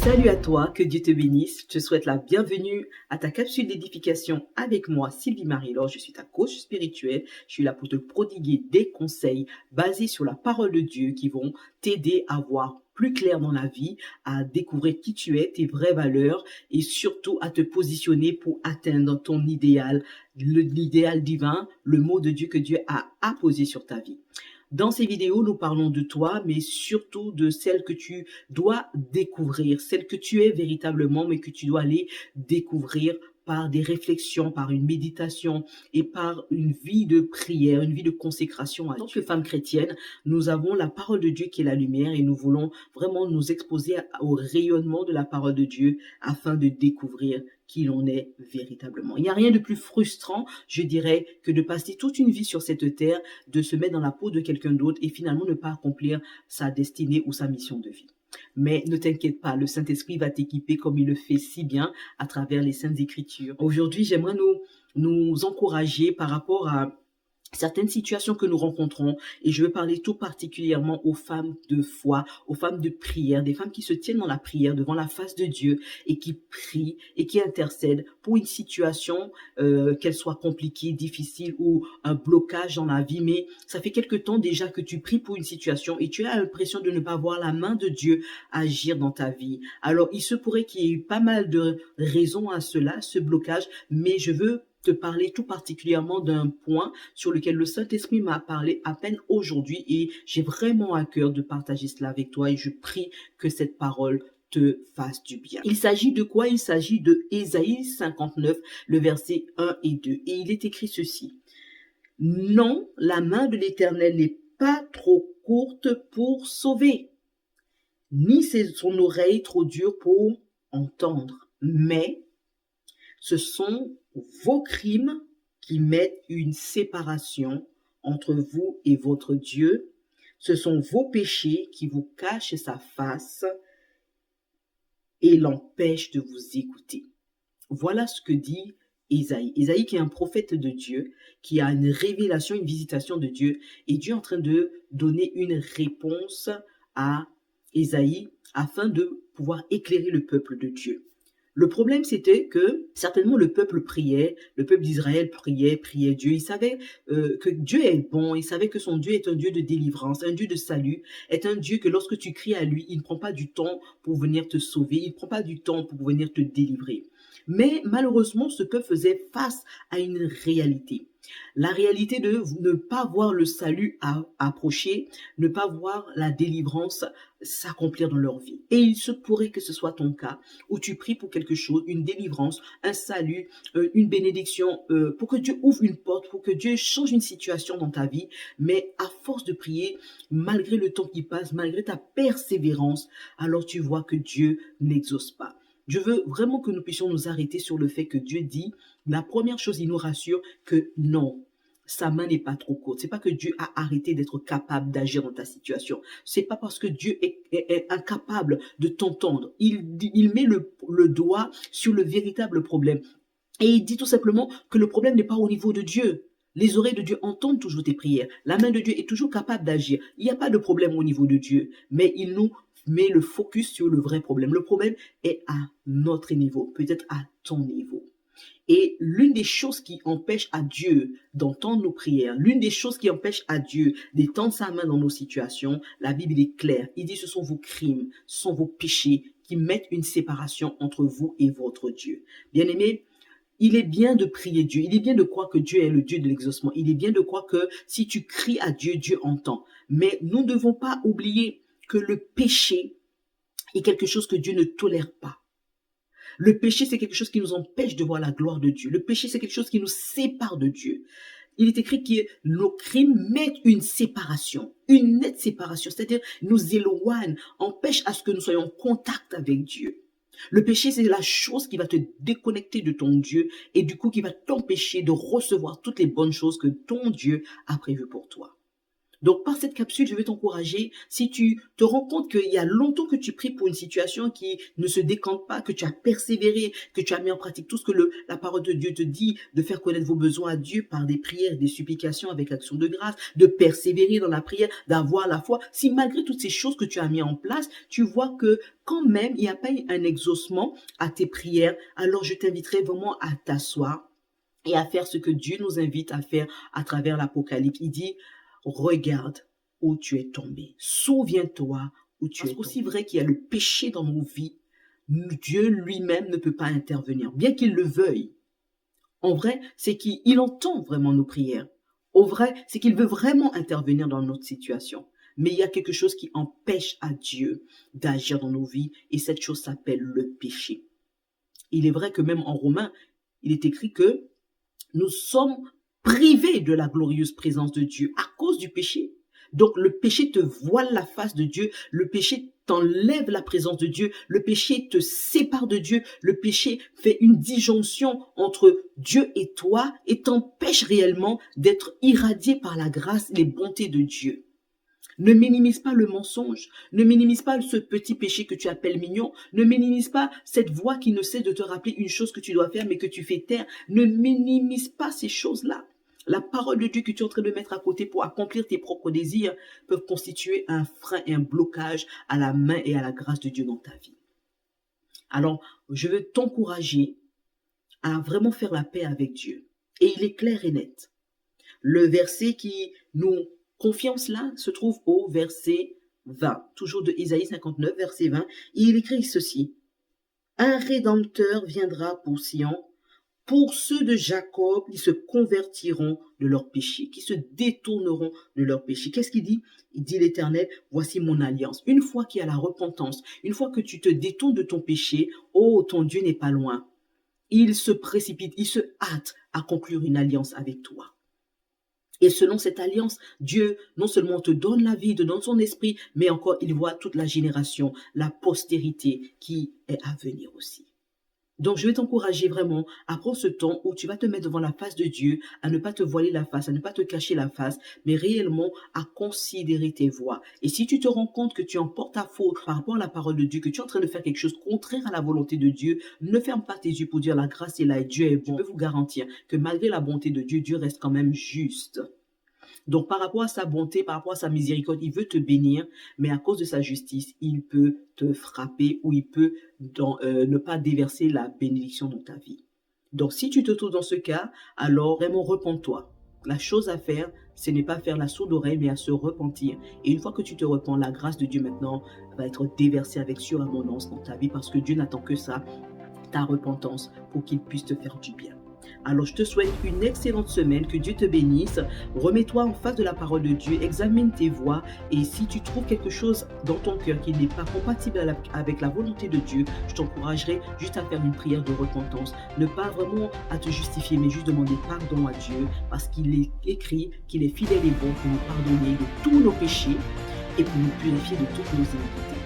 Salut à toi, que Dieu te bénisse. Je te souhaite la bienvenue à ta capsule d'édification avec moi, Sylvie Marie-Laure. Je suis ta coach spirituelle. Je suis là pour te prodiguer des conseils basés sur la parole de Dieu qui vont t'aider à voir plus clair dans la vie, à découvrir qui tu es, tes vraies valeurs et surtout à te positionner pour atteindre ton idéal, l'idéal divin, le mot de Dieu que Dieu a apposé sur ta vie. Dans ces vidéos, nous parlons de toi, mais surtout de celle que tu dois découvrir, celle que tu es véritablement, mais que tu dois aller découvrir par des réflexions, par une méditation et par une vie de prière, une vie de consécration. En tant que femme chrétienne, nous avons la parole de Dieu qui est la lumière et nous voulons vraiment nous exposer au rayonnement de la parole de Dieu afin de découvrir qui l'on est véritablement. Il n'y a rien de plus frustrant, je dirais, que de passer toute une vie sur cette terre, de se mettre dans la peau de quelqu'un d'autre et finalement ne pas accomplir sa destinée ou sa mission de vie. Mais ne t'inquiète pas, le Saint-Esprit va t'équiper comme il le fait si bien à travers les Saintes Écritures. Aujourd'hui, j'aimerais nous encourager par rapport à certaines situations que nous rencontrons, et je veux parler tout particulièrement aux femmes de foi, aux femmes de prière, des femmes qui se tiennent dans la prière devant la face de Dieu et qui prient et qui intercèdent pour une situation, qu'elle soit compliquée, difficile ou un blocage dans la vie, mais ça fait quelque temps déjà que tu pries pour une situation et tu as l'impression de ne pas voir la main de Dieu agir dans ta vie. Alors, il se pourrait qu'il y ait eu pas mal de raisons à cela, ce blocage, mais je veux te parler tout particulièrement d'un point sur lequel le Saint-Esprit m'a parlé à peine aujourd'hui et j'ai vraiment à cœur de partager cela avec toi et je prie que cette parole te fasse du bien. Il s'agit de quoi? Il s'agit de Ésaïe 59, le verset 1 et 2. Et il est écrit ceci. Non, la main de l'Éternel n'est pas trop courte pour sauver, ni son oreille trop dure pour entendre, mais ce sont vos crimes qui mettent une séparation entre vous et votre Dieu. Ce sont vos péchés qui vous cachent sa face et l'empêchent de vous écouter. Voilà ce que dit Ésaïe. Ésaïe qui est un prophète de Dieu, qui a une révélation, une visitation de Dieu. Et Dieu est en train de donner une réponse à Ésaïe afin de pouvoir éclairer le peuple de Dieu. Le problème, c'était que certainement le peuple priait, le peuple d'Israël priait Dieu. Il savait que Dieu est bon, il savait que son Dieu est un Dieu de délivrance, un Dieu de salut, est un Dieu que lorsque tu cries à lui, il ne prend pas du temps pour venir te sauver, il ne prend pas du temps pour venir te délivrer. Mais malheureusement, ce peuple faisait face à une réalité. La réalité de ne pas voir le salut approcher, ne pas voir la délivrance s'accomplir dans leur vie. Et il se pourrait que ce soit ton cas, où tu pries pour quelque chose, une délivrance, un salut, une bénédiction, pour que Dieu ouvre une porte, pour que Dieu change une situation dans ta vie. Mais à force de prier, malgré le temps qui passe, malgré ta persévérance, alors tu vois que Dieu n'exauce pas. Je veux vraiment que nous puissions nous arrêter sur le fait que Dieu dit, la première chose, il nous rassure que non, sa main n'est pas trop courte. C'est pas que Dieu a arrêté d'être capable d'agir dans ta situation. C'est pas parce que Dieu est incapable de t'entendre. Il met le doigt sur le véritable problème. Et il dit tout simplement que le problème n'est pas au niveau de Dieu. Les oreilles de Dieu entendent toujours tes prières. La main de Dieu est toujours capable d'agir. Il n'y a pas de problème au niveau de Dieu. Mais il nous met le focus sur le vrai problème. Le problème est à notre niveau, peut-être à ton niveau. Et l'une des choses qui empêche à Dieu d'entendre nos prières, l'une des choses qui empêche à Dieu d'étendre sa main dans nos situations, la Bible est claire. Il dit ce sont vos crimes, ce sont vos péchés qui mettent une séparation entre vous et votre Dieu. Bien-aimés, il est bien de prier Dieu, il est bien de croire que Dieu est le Dieu de l'exaucement, il est bien de croire que si tu cries à Dieu, Dieu entend. Mais nous ne devons pas oublier que le péché est quelque chose que Dieu ne tolère pas. Le péché, c'est quelque chose qui nous empêche de voir la gloire de Dieu. Le péché, c'est quelque chose qui nous sépare de Dieu. Il est écrit que nos crimes mettent une séparation, une nette séparation, c'est-à-dire nous éloignent, empêchent à ce que nous soyons en contact avec Dieu. Le péché, c'est la chose qui va te déconnecter de ton Dieu et du coup qui va t'empêcher de recevoir toutes les bonnes choses que ton Dieu a prévues pour toi. Donc, par cette capsule, je vais t'encourager, si tu te rends compte qu'il y a longtemps que tu pries pour une situation qui ne se décante pas, que tu as persévéré, que tu as mis en pratique tout ce que la parole de Dieu te dit, de faire connaître vos besoins à Dieu par des prières, des supplications avec action de grâce, de persévérer dans la prière, d'avoir la foi. Si malgré toutes ces choses que tu as mis en place, tu vois que quand même, il n'y a pas eu un exaucement à tes prières, alors je t'inviterai vraiment à t'asseoir et à faire ce que Dieu nous invite à faire à travers l'Apocalypse. Il dit, regarde où tu es tombé. Souviens-toi où tu es tombé. C'est aussi vrai qu'il y a le péché dans nos vies. Dieu lui-même ne peut pas intervenir, bien qu'il le veuille. En vrai, c'est qu'il entend vraiment nos prières. Au vrai, c'est qu'il veut vraiment intervenir dans notre situation. Mais il y a quelque chose qui empêche à Dieu d'agir dans nos vies, et cette chose s'appelle le péché. Il est vrai que même en Romains, il est écrit que nous sommes privés de la glorieuse présence de Dieu à cause du péché. Donc le péché te voile la face de Dieu, le péché t'enlève la présence de Dieu, le péché te sépare de Dieu, le péché fait une disjonction entre Dieu et toi et t'empêche réellement d'être irradié par la grâce et les bontés de Dieu. Ne minimise pas le mensonge, ne minimise pas ce petit péché que tu appelles mignon, ne minimise pas cette voix qui ne cesse de te rappeler une chose que tu dois faire mais que tu fais taire. Ne minimise pas ces choses-là. La parole de Dieu que tu es en train de mettre à côté pour accomplir tes propres désirs peuvent constituer un frein et un blocage à la main et à la grâce de Dieu dans ta vie. Alors, je veux t'encourager à vraiment faire la paix avec Dieu. Et il est clair et net. Le verset qui nous confirme cela se trouve au verset 20, toujours de Isaïe 59, verset 20. Il écrit ceci. Un rédempteur viendra pour Sion. Pour ceux de Jacob, ils se convertiront de leurs péchés, qui se détourneront de leurs péchés. Qu'est-ce qu'il dit? Il dit l'Éternel, voici mon alliance. Une fois qu'il y a la repentance, une fois que tu te détournes de ton péché, oh, ton Dieu n'est pas loin. Il se précipite, il se hâte à conclure une alliance avec toi. Et selon cette alliance, Dieu non seulement te donne la vie, te donne son esprit, mais encore il voit toute la génération, la postérité qui est à venir aussi. Donc, je vais t'encourager vraiment à prendre ce temps où tu vas te mettre devant la face de Dieu, à ne pas te voiler la face, à ne pas te cacher la face, mais réellement à considérer tes voies. Et si tu te rends compte que tu en portes à faute par rapport à la parole de Dieu, que tu es en train de faire quelque chose contraire à la volonté de Dieu, ne ferme pas tes yeux pour dire la grâce est là et Dieu est bon. Je peux vous garantir que malgré la bonté de Dieu, Dieu reste quand même juste. Donc, par rapport à sa bonté, par rapport à sa miséricorde, il veut te bénir, mais à cause de sa justice, il peut te frapper ou il peut ne pas déverser la bénédiction dans ta vie. Donc, si tu te trouves dans ce cas, alors vraiment repens-toi. La chose à faire, ce n'est pas faire la sourde oreille, mais à se repentir. Et une fois que tu te repens, la grâce de Dieu maintenant va être déversée avec surabondance dans ta vie parce que Dieu n'attend que ça, ta repentance, pour qu'il puisse te faire du bien. Alors, je te souhaite une excellente semaine, que Dieu te bénisse. Remets-toi en face de la parole de Dieu, examine tes voies et si tu trouves quelque chose dans ton cœur qui n'est pas compatible avec la volonté de Dieu, je t'encouragerai juste à faire une prière de repentance. Ne pas vraiment à te justifier, mais juste demander pardon à Dieu parce qu'il est écrit qu'il est fidèle et bon pour nous pardonner de tous nos péchés et pour nous purifier de toutes nos iniquités.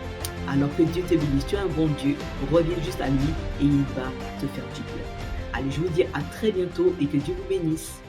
Alors que Dieu te bénisse, tu es un bon Dieu, reviens juste à lui et il va te faire du bien. Allez, je vous dis à très bientôt et que Dieu vous bénisse.